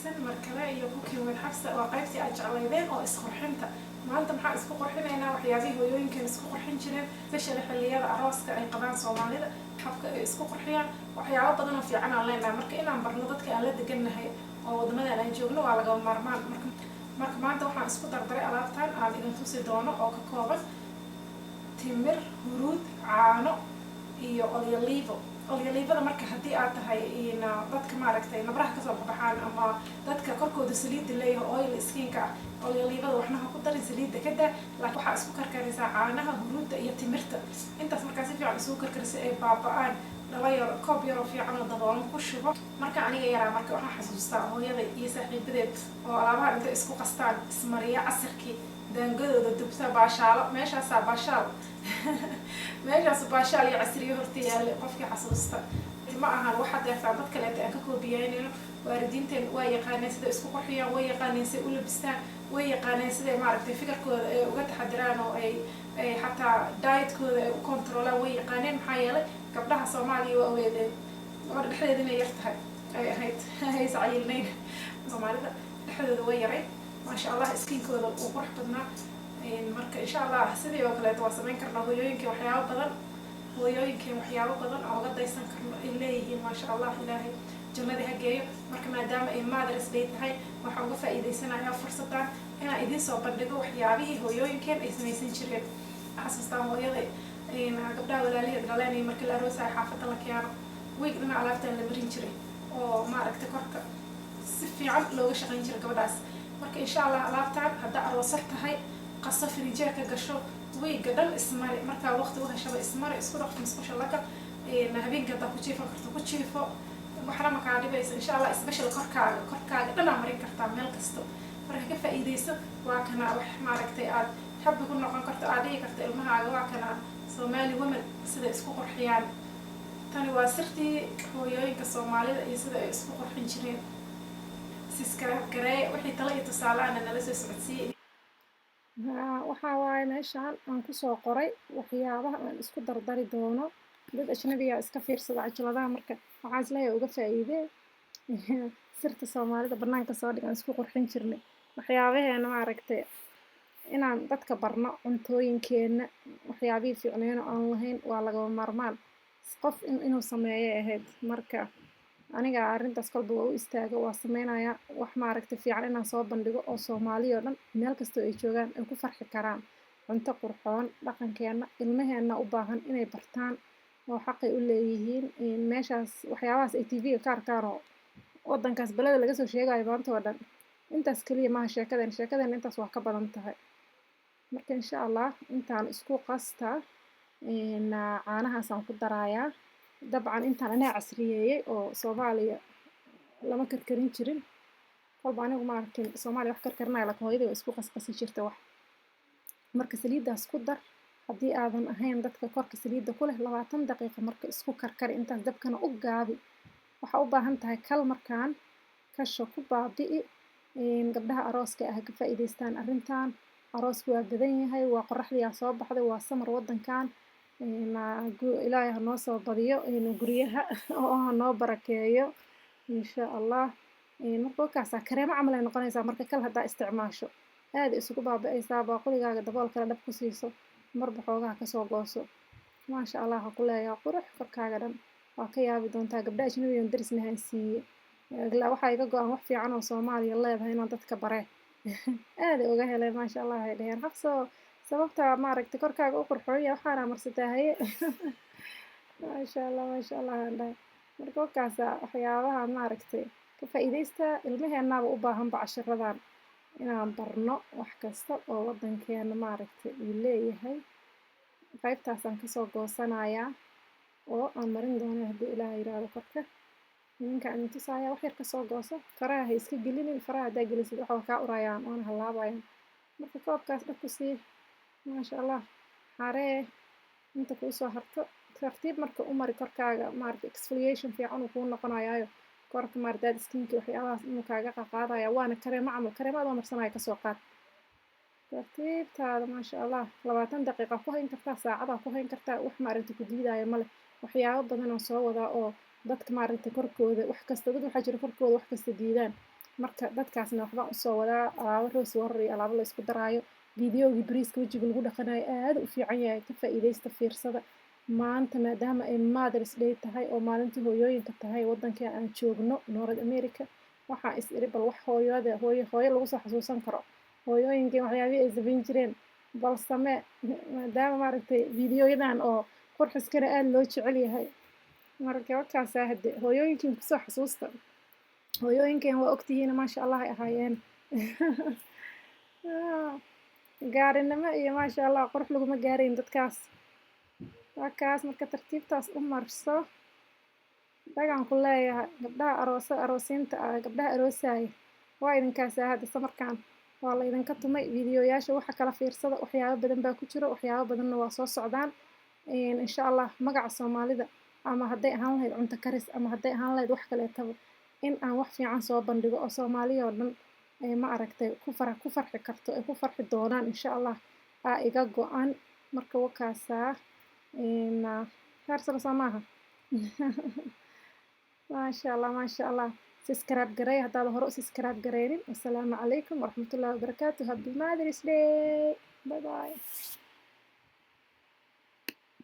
wanaagsan markale iyo cooking with Xafsa waa qaybtii aad jeclaydeen oo isku qurxinta maanta maxaa isku qurxinaynaa waxyaabihii hooyooyinkan isku qurxin jireen especially xilliyada arooska ay qabaan Soomaalida habka ay isku qurxiyaan waxyaabo badan oo fiican aan leenahay marka inaan barno dadka aan la deganahay oo wadamada aan joogno waa laga maarmaan marka maanta waxaan isku dardaray alaabtan aan idin tusi doono oo ka kooban timir, huruud, caano iyo olyoliivada marka haddii aad tahay dadka maaragtay nabraha kasoo baxaan ama dadka korkooda saliidda leeyahay oil skinka ah olyoliivada waxna ha ku darin saliidda ka daa laakiin waxaa isku karkaraysaa caanaha, huruudda iyo timirta intaas markaa si fiican isugu karkarisa ay baaba'aan dhalinyaro koob yaroo fiican oo daboolan ku shubo marka aniga yaraa marka waxaan xasuustaa hooyada iyo saaxiibadeed oo alaabaha inta isku qastaan ismariya casirkii daangadooda dubta baashaalo meeshaasaa baashaal meeshaas baashaal iyo casriyo horta yaale qofkii xasuusta ma ahan waxa deertaan dad kale aan ka koobiyeynayno waalidiinteen waa yaqaaneen sida isku qurxiyaan way yaqaaneen sida u labistaan way yaqaaneen sida maaragtay fikirkooda ay uga taxadiraan oo ay xataa dietkooda ay u controlaan way yaqaaneen maxaa yeelay gabdhaha Soomaaliya waa weedeen gabadha dhexdeeda inay yar tahay ay ahayd haysa cayilnayn Soomaalida dhexdooda way yaray maasha Allah skinkooda uu qurux badnaa marka insha Allah sidii oo kale waa sameyn karnaa hooyooyinka waxyaabo badan oo uga daysan karno ay leeyihiin maasha Allah ilaahay jannada ha geeyo marka maadaama ay Mother's Day tahay waxaan uga faa'iideysanayaa fursadan inaan idin soo bandhigo waxyaabihii hooyooyinkeen ay samaysan jireen xasuustaan hooyada gabdhaha walaalaheed dhaleen markii la aroosayo xaafadda la keeno week dhinaca alaabtaan la marin jiray oo maaragtay korka si fiican looga shaqayn jiray gabadhaas marka insha Allah alaabtaan hadda aroosar tahay qaso firijeerka gasho week dhan ismari marka waqti u heshaba ismari isku dhaqo musqusha laga habeenka hadda ku jiifan karto ku jiifo waxna ma kaa dhibaysa insha Allah special korkaaga dhan marin kartaa meel kasto marka ka faa'iideyso waa kana wax maaragtay aad xabbi ku noqon karto aad dhigi karto ilmahaaga waa kana Somali women sida isku qurxiyaan tani waa sirtii hooyooyinka Soomaalida iyo sida ay isku qurxin jireen siska garee wixii tala iyo tusaale aan nala soo socodsiiyay waxaa waaye meeshaan aan kusoo qoray waxyaabaha aan isku dardari doono dad ajnabiga iska fiirsada cajaladaha marka waxaa isleeyahay uga faa'iidee sirta Soomaalida banaanka soo dhigan isku qurxin jirnay waxyaabaheena maaragtay inaan dadka barno cuntooyinkeena waxyaabihii fiicneen oo aan lahayn waa laga maarmaan qof inuu sameeyo ahayd marka aniga arrintaas kolba waa u istaago waa sameynayaa wax maaragtay fiican inaan soo bandhigo oo Soomaaliya oo dhan meel kasta ay joogaan ay ku farxi karaan cunto qurxoon dhaqankeena ilmaheena u baahan inay bartaan oo xaqay u leeyihiin meeshaas waxyaabahaas ay TV-ga ka arkaan oo wadankaas balada laga soo sheegayo maanta oo dhan intaas kaliya maaha sheekadan intaas waa ka badan tahay marka insha Allah intaan isku qastaa caanahaas aan ku darayaa dabcan intaan anaa casriyeeyay oo Soomaaliya lama karkarin jirin kolba anigu ma arkin Soomaaliya wax karkarnaa laakiin hooyadii isku qasqasi jirtay wax marka saliidaas ku dar haddii aadan ahayn dadka korka saliidda ku leh 20 daqiiqo marka isku karkari intaas dabkana u gaabi waxa u baahan tahay kal markaan kasho ku baabi'i gabdhaha arooska ah ka faa'iideystaan arrintan aroosku waa badan yahay waa qorraxdiyaa soo baxday waa samar wadankan ilaahay ha noo soo badiyo guryaha oo ha noo barakeeyo insha Allah marka kaasa kareemo camal ay noqonaysaa marka kal haddaa isticmaasho aad isugu baaba'aysaa baaquligaaga dabool kale dhab ku siiso marba xoogaha kasoo gooso maasha Allah ha ku leeyahay qurux korkaaga dhan waa ka yaabi doontaa gabdhaha ajnabiga oo daris nahan siiye waxaa iga go'an wax fiican oo Soomaaliya leedahay inaan dadka bare aad uga helay maasha Allah ay dhaheen Xafso sababta maaragtay korkaaga u qurxoon yahay waxaana marsataa haye maasha Allah marka kaas waxyaabaha maaragtay ka faa'iideysta ilmaheenaba u baahan bacashiradan inaan barno wax kasta oo wadankeena maaragtay uu leeyahay qaybtaasaan kasoo goosanayaa oo aan marin doono haddii Ilaahay yiraahdo korka ninka aan tusaaya wax yar kasoo gooso faraha iska gelinin faraha hadaa gelisid waxa ka urayaan oona halaabayaan marka koobkaas dhab ku sii maasha Allah xaree inta ku soo harto tartiib marka u mari korkaaga maaragtay exfoliation fiican uu ku noqonayaa korka maaragtay skinka waxyaabahaas inuu kaaga qaqaadaya waana kareemada marsanaya kasoo qaad tartiibtaada maasha Allah 20 daqiiqo ku hayn kartaa saacada ku hayn kartaa wax maaragtay ku diidaya male waxyaabo badan oo soo wada oo dadka maaragtay korkooda wax kasta dad waxa jira korkooda wax kasta diidaan marka dadkaasna waxbaan usoo wadaa alaabo roos warar iyo alaabo la isku daraayo fideogii bariiska wejiga lagu dhaqanayo aad u fiican yahay ka faa'iidaysta fiirsada maanta maadaama ay Mothers Day tahay oo maalintii hooyooyinka tahay waddanka aan joogno North America waxaan is iri bal wax hooyo lagu soo xasuusan karo hooyooyinkii waxyaabihii ay samayn jireen bal samee maadaama maaragtay fideoyadan oo qurxiskana aad loo jecel yahay marka warkaasaa hadde hooyooyinkiin kusoo xasuusta hooyooyinkeen waa ogtihiina maasha allah ay ahaayeen gaarinimo iyo maasha allah qurux laguma gaarayn dadkaas wakaas marka tartiibtaas u marso dhagaan ku leeyahay gabdhaha aroosiinta ah gabdhaha aroosaya waa idinkaasaa hadda samarkaan waa la idinka tumay fideoyaasha waxa kala fiirsada waxyaabo badan baa ku jiro waxyaabo badanna waa soo socdaan insha allah magaca soomaalida ama hadday ahaan lahayd cunto karis ama hadday ahaan lahayd wax kaleetaba in aan wax fiican soo bandhigo oo soomaaliya oo dhan ma aragtay ku farxi karto ay ku farxi doonaan insha allah aa iga go-an marka wakaasaa heersana soo maaha maasha allah subscribe gareey haddaad hore u subscribe gareynin assalaamu calaykum waraxmatullaahi wabarakaatu happy Mother's Day bye bye